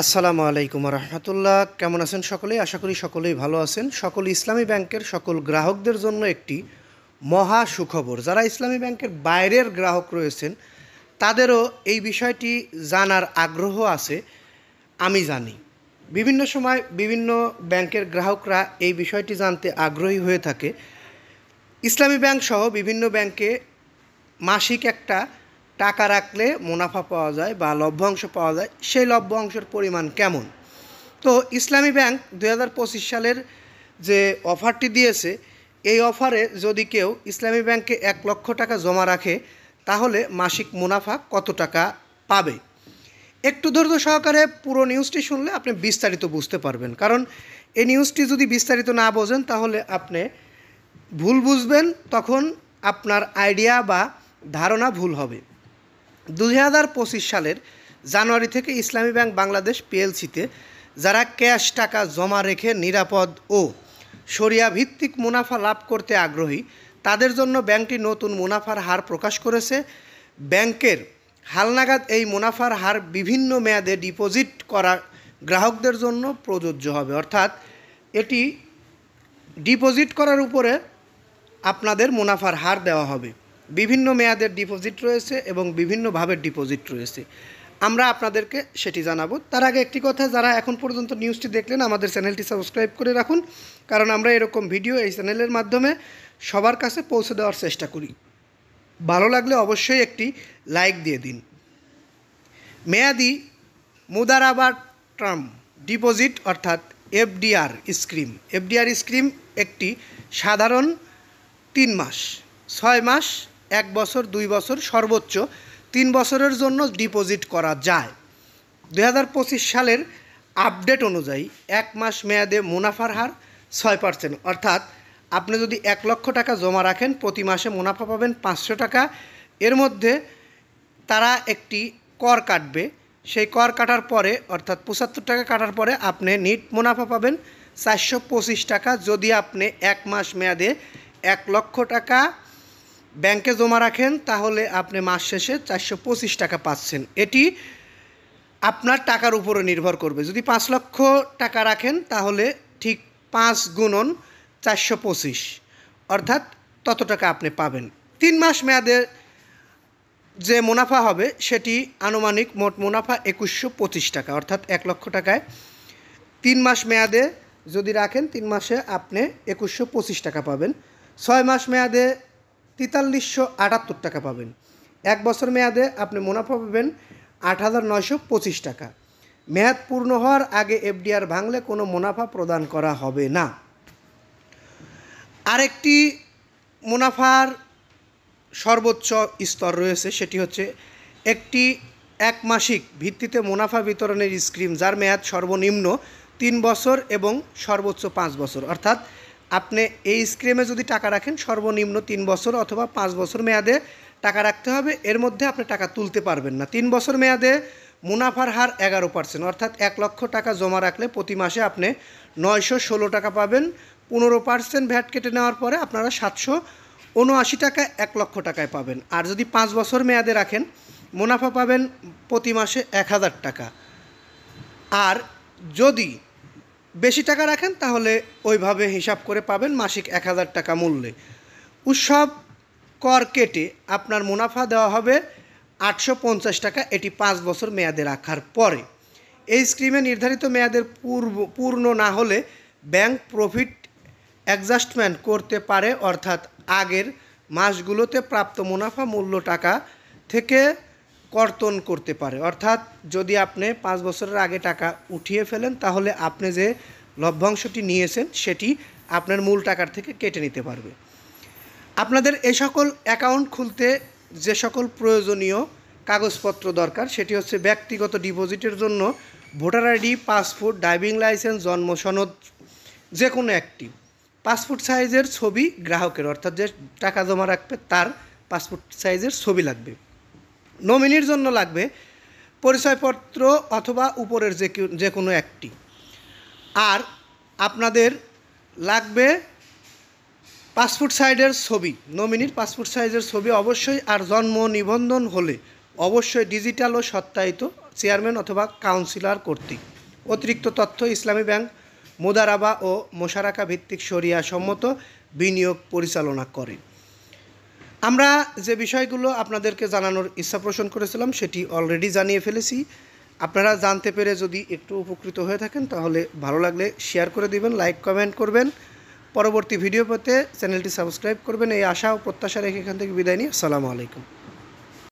আসসালামু আলাইকুম রহমতুল্লাহ। কেমন আছেন সকলেই? আশা করি সকলেই ভালো আছেন। সকল ইসলামী ব্যাংকের সকল গ্রাহকদের জন্য একটি মহা সুখবর। যারা ইসলামী ব্যাংকের বাইরের গ্রাহক রয়েছেন তাদেরও এই বিষয়টি জানার আগ্রহ আছে। আমি জানি বিভিন্ন সময় বিভিন্ন ব্যাংকের গ্রাহকরা এই বিষয়টি জানতে আগ্রহী হয়ে থাকে। ইসলামী ব্যাংক সহ বিভিন্ন ব্যাংকে মাসিক একটা টাকা রাখলে মুনাফা পাওয়া যায় বা লভ্যাংশ পাওয়া যায়, সেই লভ্যাংশের পরিমাণ কেমন। তো ইসলামী ব্যাংক 2025 সালের যে অফারটি দিয়েছে, এই অফারে যদি কেউ ইসলামী ব্যাংকে 1 লক্ষ টাকা জমা রাখে তাহলে মাসিক মুনাফা কত টাকা পাবে। একটু ধৈর্য সহকারে পুরো নিউজটি শুনলে আপনি বিস্তারিত বুঝতে পারবেন, কারণ এই নিউজটি যদি বিস্তারিত না বোঝেন তাহলে আপনি ভুল বুঝবেন, তখন আপনার আইডিয়া বা ধারণা ভুল হবে। 2025 সালের জানুয়ারি থেকে ইসলামী ব্যাংক বাংলাদেশ পিএলসিতে যারা ক্যাশ টাকা জমা রেখে নিরাপদ ও শরিয়া ভিত্তিক মুনাফা লাভ করতে আগ্রহী তাদের জন্য ব্যাংকটি নতুন মুনাফার হার প্রকাশ করেছে। ব্যাংকের হালনাগাদ এই মুনাফার হার বিভিন্ন মেয়াদে ডিপোজিট করা গ্রাহকদের জন্য প্রযোজ্য হবে, অর্থাৎ এটি ডিপোজিট করার উপরে আপনাদের মুনাফার হার দেওয়া হবে। বিভিন্ন মেয়াদের ডিপোজিট রয়েছে এবং বিভিন্নভাবে ডিপোজিট রয়েছে, আমরা আপনাদেরকে সেটি জানাবো। তার আগে একটি কথা, যারা এখন পর্যন্ত নিউজটি দেখলেন আমাদের চ্যানেলটি সাবস্ক্রাইব করে রাখুন, কারণ আমরা এরকম ভিডিও এই চ্যানেলের মাধ্যমে সবার কাছে পৌঁছে দেওয়ার চেষ্টা করি। ভালো লাগলে অবশ্যই একটি লাইক দিয়ে দিন। মেয়াদি মুদারাবা টার্ম ডিপোজিট অর্থাৎ এফডিআর স্কিম একটি সাধারণ 3 মাস, 6 মাস, 1 বছর, 2 বছর, সর্বোচ্চ 3 বছরের জন্য ডিপোজিট করা যায়। 2025 সালের আপডেট অনুযায়ী 1 মাস মেয়াদে মুনাফার হার 6%, অর্থাৎ আপনি যদি 1 লক্ষ টাকা জমা রাখেন প্রতি মাসে মুনাফা পাবেন 500 টাকা। এর মধ্যে তারা একটি কর কাটবে, সেই কর কাটার পরে অর্থাৎ 75 টাকা কাটার পরে আপনি নিট মুনাফা পাবেন 425 টাকা। যদি আপনি 1 মাস মেয়াদে 1 লক্ষ টাকা ব্যাংকে জমা রাখেন তাহলে আপনি মাস শেষে 425 টাকা পাচ্ছেন। এটি আপনার টাকার উপরে নির্ভর করবে। যদি 5 লক্ষ টাকা রাখেন তাহলে ঠিক 5 গুণন 425, অর্থাৎ তত টাকা আপনি পাবেন। 3 মাস মেয়াদে যে মুনাফা হবে সেটি আনুমানিক মোট মুনাফা 2125 টাকা, অর্থাৎ 1 লক্ষ টাকায় 3 মাস মেয়াদে যদি রাখেন 3 মাসে আপনি 2125 টাকা পাবেন। 6 মাস মেয়াদে 4378 টাকা পাবেন। 1 বছর মেয়াদে আপনি মুনাফা পাবেন 8925 টাকা। মেয়াদ পূর্ণ হওয়ার আগে এফডিআর ভাঙলে কোনো মুনাফা প্রদান করা হবে না। আরেকটি মুনাফার সর্বোচ্চ স্তর রয়েছে, সেটি হচ্ছে একটি 1 মাসিক ভিত্তিতে মুনাফা বিতরণের স্কিম, যার মেয়াদ সর্বনিম্ন 3 বছর এবং সর্বোচ্চ 5 বছর, অর্থাৎ আপনি এই স্কিমে যদি টাকা রাখেন সর্বনিম্ন 3 বছর অথবা 5 বছর মেয়াদে টাকা রাখতে হবে, এর মধ্যে আপনি টাকা তুলতে পারবেন না। 3 বছর মেয়াদে মুনাফার হার 11%, অর্থাৎ 1 লক্ষ টাকা জমা রাখলে প্রতি মাসে আপনি 916 টাকা পাবেন। 15% ভ্যাট কেটে নেওয়ার পরে আপনারা 779 টাকা 1 লক্ষ টাকায় পাবেন। আর যদি 5 বছর মেয়াদে রাখেন মুনাফা পাবেন প্রতি মাসে 1000 টাকা। আর যদি বেশি টাকা রাখেন তাহলে ওইভাবে হিসাব করে পাবেন মাসিক 1000 টাকা মূল্যে। উৎসব কর কেটে আপনার মুনাফা দেওয়া হবে 850 টাকা, এটি 5 বছর মেয়াদে রাখার পরে। এই স্কিমে নির্ধারিত মেয়াদের পূর্ণ না হলে ব্যাংক প্রফিট অ্যাডজাস্টমেন্ট করতে পারে, অর্থাৎ আগের মাসগুলোতে প্রাপ্ত মুনাফা মূল্য টাকা থেকে কর্তন করতে পারে। অর্থাৎ যদি আপনি 5 বছরের আগে টাকা উঠিয়ে ফেলেন তাহলে আপনি যে লভ্যাংশটি নিয়েছেন সেটি আপনার মূল টাকার থেকে কেটে নিতে পারবে। আপনাদের এই সকল অ্যাকাউন্ট খুলতে যে সকল প্রয়োজনীয় কাগজপত্র দরকার সেটি হচ্ছে ব্যক্তিগত ডিপোজিটের জন্য voter ID, passport, driving licence, জন্ম সনদ যে কোনো একটি, পাসপোর্ট সাইজের ছবি গ্রাহকের, অর্থাৎ যে টাকা জমা রাখবে তার পাসপোর্ট সাইজের ছবি লাগবে। নমিনির জন্য লাগবে পরিচয়পত্র অথবা উপরের যে কোনো একটি। আর আপনাদের লাগবে পাসপোর্ট সাইজের ছবি, নমিনির পাসপোর্ট সাইজের ছবি অবশ্যই। আর জন্ম নিবন্ধন হলে অবশ্যই ডিজিটাল ও সত্যায়িত চেয়ারম্যান অথবা কাউন্সিলর কর্তৃক। অতিরিক্ত তথ্য ইসলামী ব্যাংক মুদারাবা ও মোশারাকা ভিত্তিক শরিয়া সম্মত বিনিয়োগ পরিচালনা করে। আমরা যে বিষয়গুলো আপনাদেরকে জানানোর ইচ্ছা পোষণ করেছিলাম সেটি অলরেডি জানিয়ে ফেলেছি। আপনারা জানতে পেরে যদি একটু উপকৃত হয়ে থাকেন তাহলে ভালো লাগলে শেয়ার করে দিবেন, লাইক কমেন্ট করবেন। পরবর্তী ভিডিও পেতে চ্যানেলটি সাবস্ক্রাইব করবেন এই আশা ও প্রত্যাশা রেখে এখান থেকে বিদায় নিই। আসসালামু আলাইকুম।